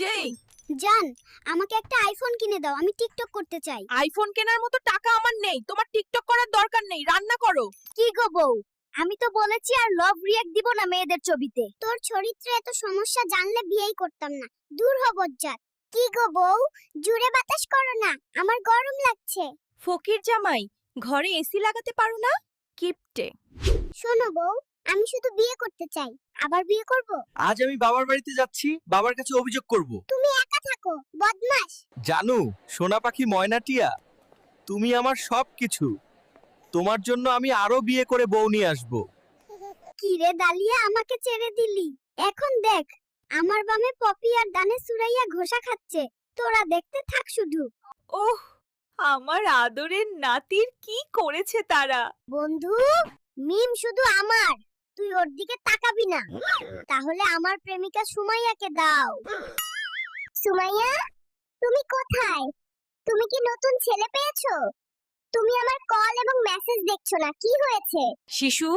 যেই জান, আমাকে একটা আইফোন কিনে দাও, আমি টিকটক করতে চাই। আইফোন কেনার মতো টাকা আমার নেই, তোমার টিকটক করার দরকার নেই, রান্না করো। কি গো বউ, আমি তো বলেছি আর লাভ রিঅ্যাক্ট দিব না মেয়েদের ছবিতে। তোর চরিত্রে এত সমস্যা জানলে বিয়েই করতাম না। দূর হ বজ্জাত। কি গো বউ, জুড়ে বাতাস করো না, আমার গরম লাগছে। ফকির জামাই, ঘরে এসি লাগাতে পারো না? কিপটে। শোনো বউ, আমি শুধু বিয়ে করতে চাই, আবার বিয়ে করব। আজ আমি বাবার বাড়িতে যাচ্ছি, বাবার কাছে অভিযোগ করব। তুমি একা থাকো, বদমাশ। জানু, সোনা পাখি ময়নাটিয়া, তুমি আমার সবকিছু। তোমার জন্য আমি আরো বিয়ে করে বউ নিয়ে আসব। কি রে দালিয়া, আমাকে ছেড়ে দিলি? এখন দেখ, আমার বামে পপি আর ডানে সুরাইয়া ঘোষা খাচ্ছে। তোরা দেখতে থাক শুধু। ওহ, আমার আদরের নাতির কি করেছে তারা। বন্ধু, মিম শুধু আমার, তুই ওর দিকে তাকাবি না। তাহলে আমার প্রেমিকা সুমাইয়াকে দাও। সুমাইয়া, তুমি কোথায়? তুমি কি নতুন ছেলে পেয়েছো? তুমি আমার কল এবং মেসেজ দেখছো না, কি হয়েছে? শিশু,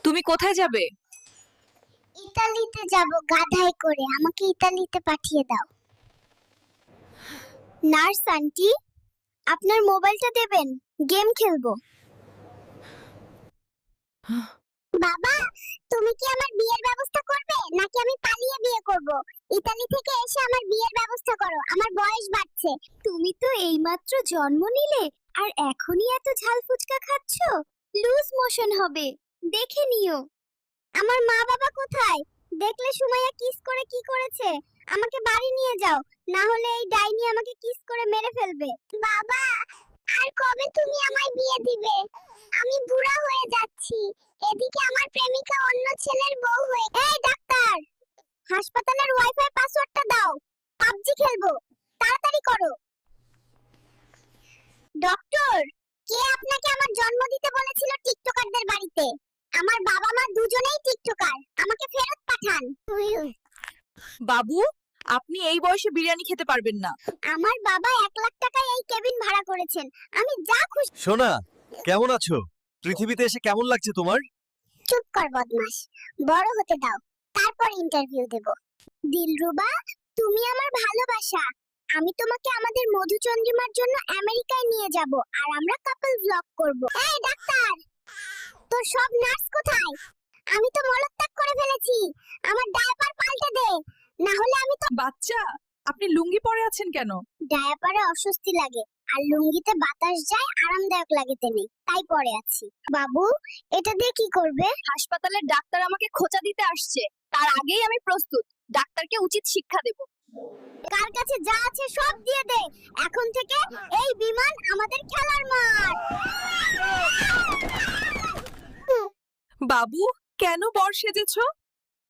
তুমি কোথায় যাবে? ইতালিতে যাব গাধায় করে, আমাকে ইতালিতে পাঠিয়ে দাও। নার্স আন্টি, আপনার মোবাইলটা দেবেন, গেম খেলবো। বাবা, তুমি কি আমার বিয়ের ব্যবস্থা করবে নাকি আমি পালিয়ে বিয়ে করব? ইতালি থেকে এসে আমার বিয়ের ব্যবস্থা করো, আমার বয়স বাড়ছে। তুমি তো এইমাত্র জন্ম নিলে আর এখনই এত ঝাল ফুচকা খাচ্ছো, লুজ মোশন হবে, দেখে নিও। আমার মা বাবা কোথায়? দেখলে সুমাইয়া কিস করে কি করেছে? আমাকে বাড়ি নিয়ে যাও, না হলে এই ডাইনি আমাকে কিস করে মেরে ফেলবে। বাবা, আর কবে তুমি আমায় বিয়ে দিবে? আমি বুড়া হয়ে যাচ্ছি, এদিকে আমার প্রেমিকা অন্য ছেলের বউ হয়ে। এই ডাক্তার, হাসপাতালের ওয়াইফাই পাসওয়ার্ডটা দাও, পাবজি খেলবো, তাড়াতাড়ি করো। ডক্টর, কে আপনাকে আমার জন্ম দিতে বলেছিল টিকটকারদের বাড়িতে? আমার বাবা মা দুজনেই টিকটকার, আমাকে ফেরত পাঠান। বাবু, আপনি এই বয়সে বিরিয়ানি খেতে পারবেন না। আমার বাবা 1 লাখ টাকায় এই কেবিন ভাড়া করেছেন, আমি যা খুশি। সোনা, কেমন আছো? পৃথিবীতে এসে কেমন লাগছে তোমার? চুপ কর বদমাশ, বড় হতে দাও, তারপর ইন্টারভিউ দেব। দিলরুবা, তুমি আমার ভালোবাসা, আমি তোমাকে আমাদের মধুচন্দ্রিমার জন্য আমেরিকায় নিয়ে যাব আর আমরা কাপল ব্লগ করব। এই ডাক্তার, তোর সব নার্স কোথায়? আমি তো মলত্যাগ করে ফেলেছি, আমার ডায়াপার পাল্টে দে, না হলে আমি তো। বাচ্চা, আপনি লুঙ্গি পরে আছেন কেন? ডায়াপারে অস্বস্তি লাগে আর লুঙ্গিতে বাতাস যায়, আরামদায়ক লাগে তেমনি, তাই পরে আছি। বাবু, এটা দিয়ে কি করবে? হাসপাতালের ডাক্তার আমাকে খোঁচা দিতে আসছে, তার আগেই আমি প্রস্তুত। ডাক্তারকে উচিত শিক্ষা দেব। কার কাছে যা আছে সব দিয়ে দে, এখন থেকে এই বিমান আমাদের খেলার মাঠ। বাবু, কেন বর সেজেছো?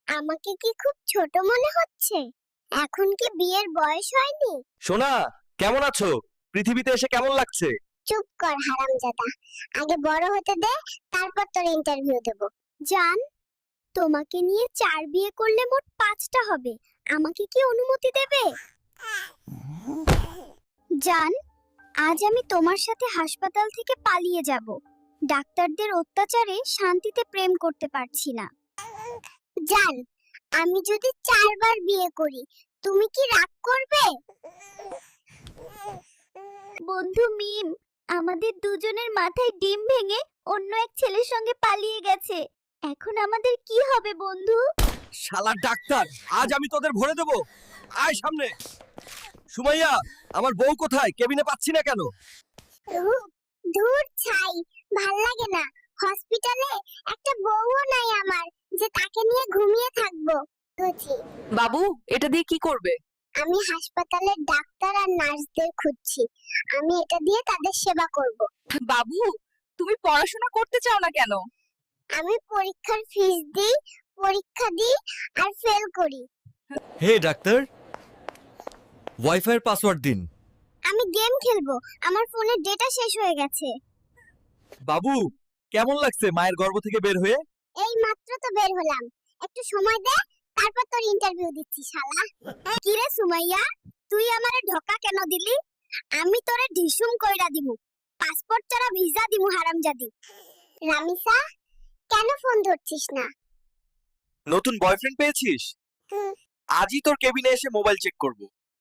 আমাকে কি খুব ছোট মনে হচ্ছে? এখন কি বিয়ের বয়স হয়নি? সোনা, কেমন আছো? পৃথিবীতে এসে কেমন লাগছে? চুপ কর হারামজাদা, আগে বড় হতে দে, তারপর তোর ইন্টারভিউ দেব। জান, তোমাকে নিয়ে 4 বিয়ে করলে মোট 5টা হবে, আমাকে কি অনুমতি দেবে? জান, আজ আমি তোমার সাথে হাসপাতাল থেকে পালিয়ে যাব, ডাক্তারদের অত্যাচারে শান্তিতে প্রেম করতে পারছি না। জান, আমি যদি 4 বার বিয়ে করি, তুমি কি রাগ করবে? বন্ধু মিম, আমাদের দুজনের মাথায় ডিম ভেঙে অন্য এক ছেলের সঙ্গে পালিয়ে গেছে, এখন আমাদের কি হবে বন্ধু? শালা ডাক্তার, আজ আমি তোদের ভরে দেব। আয় সামনে। সুমাইয়া, আমার বউ কোথায়? কেবিনে পাচ্ছি না কেন? ধুর ছাই, ভাল লাগে না। হসপিটালে একটা বউও নাই আমার, যে তাকে নিয়ে ঘুমিয়ে থাকবো। বাবু, এটা দিয়ে কি করবে? আমি হাসপাতালের ডাক্তার আর নার্সদের খুঁজছি, আমি এটা দিয়ে তাদের সেবা করব। বাবু, তুমি পড়াশোনা করতে চাও না কেন? আমি পরীক্ষার ফিস দিই, পরীক্ষা দিই আর ফেল করি। হে ডাক্তার, ওয়াইফাই এর পাসওয়ার্ড দিন। আমি গেম খেলবো, আমার ফোনের ডেটা শেষ হয়ে গেছে। বাবু, কেমন লাগছে মায়ের গর্ভ থেকে বের হয়ে? এই মাত্র তো বের হলাম, একটু সময় দে, তারপর তোর ইন্টারভিউ দিচ্ছি শালা। কি রে সুমাইয়া, তুই আমারে ধোকা কেন দিলি? আমি তোরে ঢিসুম কইরা দিমু, পাসপোর্ট ছাড়া ভিসা দিমু হারামজাদি। রামিসা, কেন ফোন ধরছিস না? নতুন বয়ফ্রেন্ড পেয়েছিস? আজই তোর কেবিনে এসে মোবাইল চেক করব